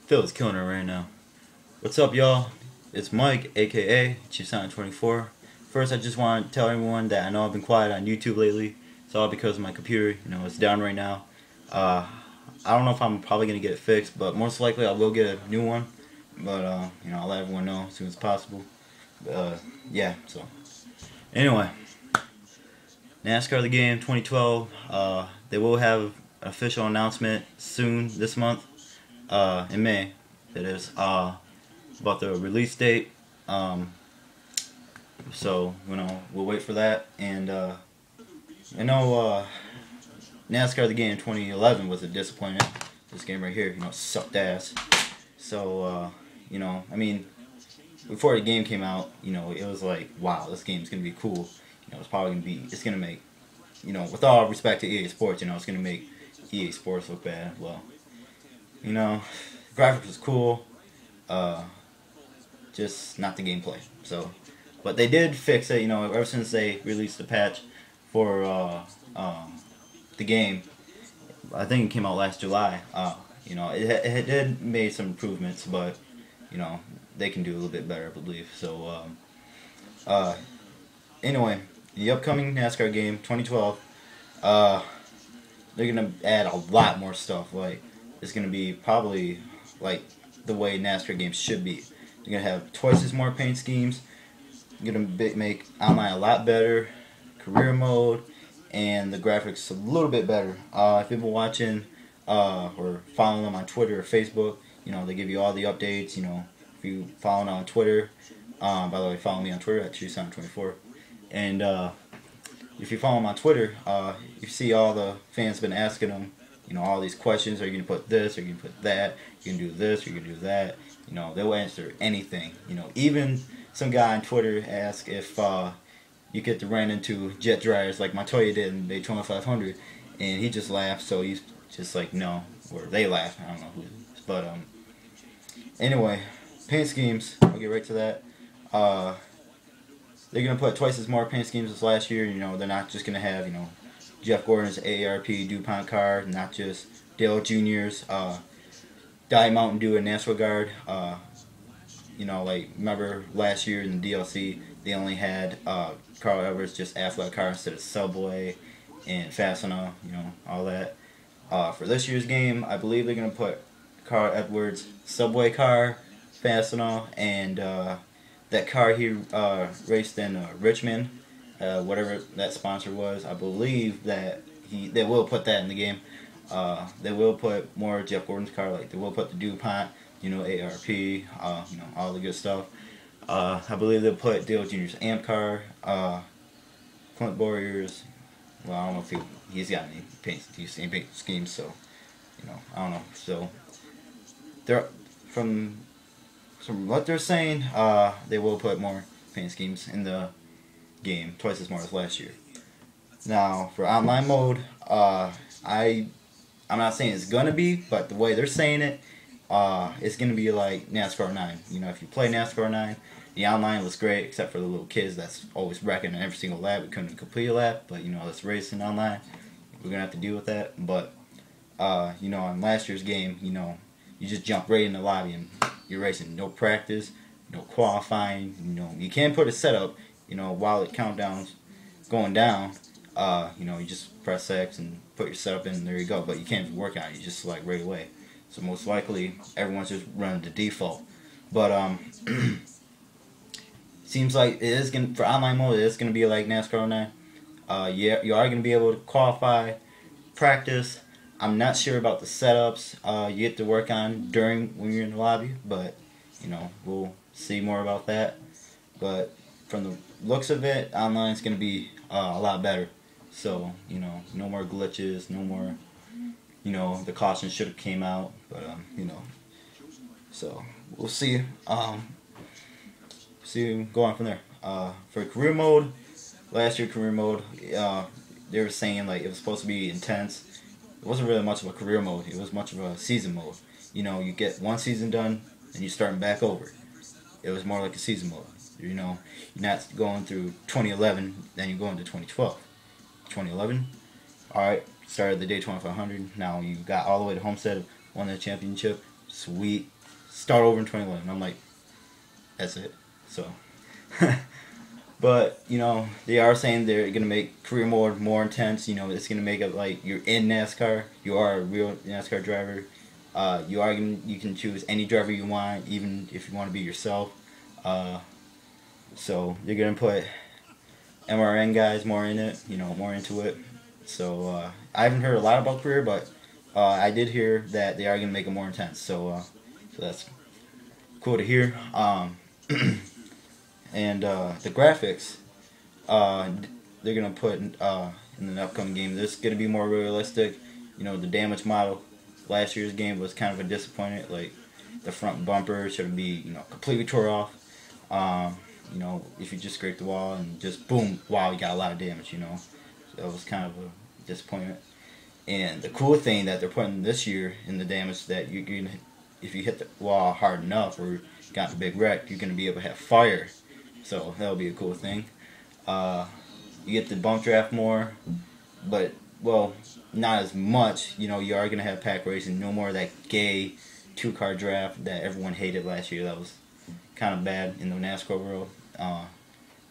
Phil's killing it right now. What's up, y'all? It's Mike, aka Chiefsign24. First, I just want to tell everyone that I know I've been quiet on YouTube lately. It's all because of my computer. It's down right now. I don't know if I'm probably gonna get it fixed, but most likely I will get a new one. But I'll let everyone know as soon as possible. Yeah. So anyway, Nascar the Game 2012. They will have an official announcement soon this month. In May, that is, about the release date. So we'll wait for that. And NASCAR the Game 2011 was a disappointment. This game right here, sucked ass. So before the game came out, it was like, wow, this game's gonna be cool. It's probably gonna be, it's gonna make, with all respect to EA Sports, it's gonna make EA Sports look bad. Well, graphics was cool, just not the gameplay. So, but they did fix it. Ever since they released the patch for the game, I think it came out last July. It did made some improvements, but they can do a little bit better, I believe. So, anyway, the upcoming NASCAR game 2012, they're gonna add a lot more stuff. Like, it's gonna be probably like the way NASCAR games should be. They're gonna have twice as more paint schemes. They're gonna make online a lot better, career mode, and the graphics a little bit better. If you've been watching or following them on Twitter or Facebook, they give you all the updates. If you follow them on Twitter, by the way, follow me on Twitter at Chiefsign24, and if you follow them on Twitter, you see all the fans been asking them, all these questions. Are you gonna put this? Are you gonna put that? You can do this? Are you gonna do that? They'll answer anything. Even some guy on Twitter asked if you get to run into jet dryers like Montoya did in Daytona 500, and he just laughed. So he's just like, no, or they laugh. I don't know who it is, but anyway, paint schemes. I'll get right to that. They're gonna put twice as more paint schemes as last year. They're not just gonna have Jeff Gordon's AARP DuPont car, not just Dale Jr.'s Diet Mountain Dew and National Guard. Like, remember last year in the DLC, they only had Carl Edwards just Affleck car instead of Subway and Fastenal, all that. For this year's game, I believe they're going to put Carl Edwards' Subway car, Fastenal, and that car he raced in Richmond, whatever that sponsor was. I believe that they will put that in the game. They will put more Jeff Gordon's car, like they will put the DuPont, ARP, all the good stuff. I believe they'll put Dale Jr.'s AMP car, Clint Bowyer's. Well, I don't know if he's got any paint schemes, so I don't know. So they're from what they're saying, they will put more paint schemes in the game, twice as more as last year. Now for online mode, I'm not saying it's gonna be, but the way they're saying it, it's gonna be like NASCAR 9. If you play NASCAR 9, the online looks great, except for the little kids that's always wrecking in every single lap. We couldn't complete a lap, but that's racing online. We're gonna have to deal with that. But on last year's game, you just jump right in the lobby and you're racing. No practice, no qualifying. You can put a setup. While the countdown's going down, you just press X and put your setup in, and there you go. But you can't work on it. You just select right away. So most likely, everyone's just running the default. But seems like it is gonna, for online mode, it is gonna be like NASCAR 9. Yeah, you are gonna be able to qualify, practice. I'm not sure about the setups you get to work on when you're in the lobby, but we'll see more about that. But from the looks of it, online is gonna be a lot better. So no more glitches, no more. The caution should have came out, but so we'll see. Go on from there. For career mode, last year career mode, they were saying like it was supposed to be intense. It wasn't really much of a career mode. It was much of a season mode. You get one season done and you're starting back over. It was more like a season mode. You're not going through 2011, then you go into 2012. 2011, alright, started the Daytona 500. Now you got all the way to Homestead, won the championship. sweet. Start over in 2011. I'm like, that's it. So, but you know, they are saying they're gonna make career mode more intense. You know, it's gonna make it like you're in NASCAR. You are a real NASCAR driver. You can choose any driver you want, even if you want to be yourself. So they're gonna put MRN guys more in it. You know, more into it. So I haven't heard a lot about career, but I did hear that they are gonna make it more intense. So that's cool to hear. And the graphics, they're gonna put in the upcoming game. This is gonna be more realistic. You know, the damage model last year's game was kind of a disappointment. Like the front bumper should be completely tore off. You know, if you just scrape the wall and just boom, wow, you got a lot of damage. You know, so that was kind of a disappointment. And the cool thing that they're putting this year in the damage that you can, if you hit the wall hard enough or got a big wreck, you're gonna be able to have fire. So that'll be a cool thing. You get the bump draft more, but well, not as much. You know, you are gonna have pack racing. No more of that gay 2-car draft that everyone hated last year. That was kind of bad in the NASCAR world.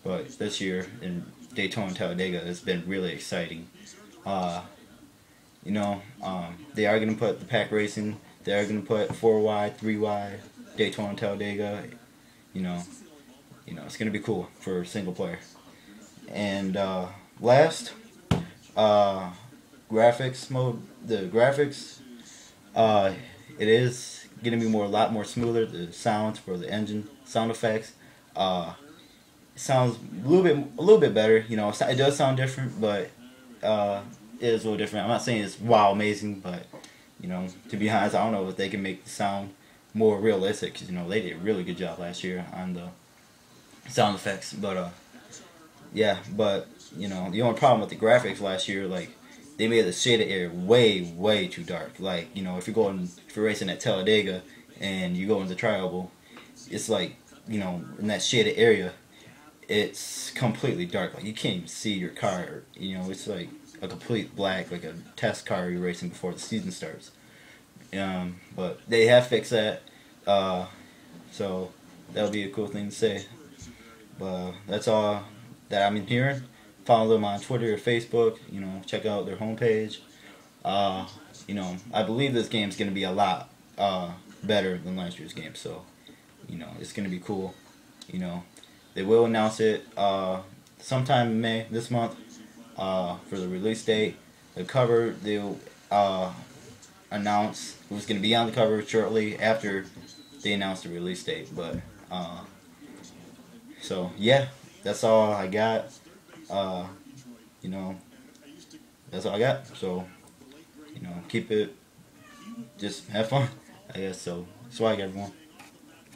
But this year in Daytona and Talladega, it's been really exciting. You know, they are gonna put the pack racing. They are gonna put 4 wide, 3 wide, Daytona and Talladega. You know, it's gonna be cool for single player. And last, graphics mode. The graphics, it is gonna be a lot more smoother. The sounds for the engine, sound effects, it sounds a little bit better. You know, it does sound different, but it is a little different. I'm not saying it's wow amazing, but you know, to be honest, I don't know if they can make the sound more realistic. Cause you know they did a really good job last year on the sound effects, but yeah, but you know the only problem with the graphics last year, like they made the shaded area way too dark. Like, you know, if you're racing at Talladega and you go into Trioval, it's like, you know, in that shaded area, it's completely dark. Like you can't even see your car. You know, it's like a complete black, like a test car you're racing before the season starts. But they have fixed that, so that'll be a cool thing to say. But that's all that I'm hearing. Follow them on Twitter or Facebook. You know, check out their homepage. You know, I believe this game's gonna be a lot better than last year's game. So, you know, it's gonna be cool. You know, they will announce it sometime in May this month for the release date. The cover they'll announce who's gonna be on the cover shortly after they announce the release date. But so yeah, that's all I got. You know, that's all I got. So, you know, keep it, just have fun, I guess. So, swag everyone.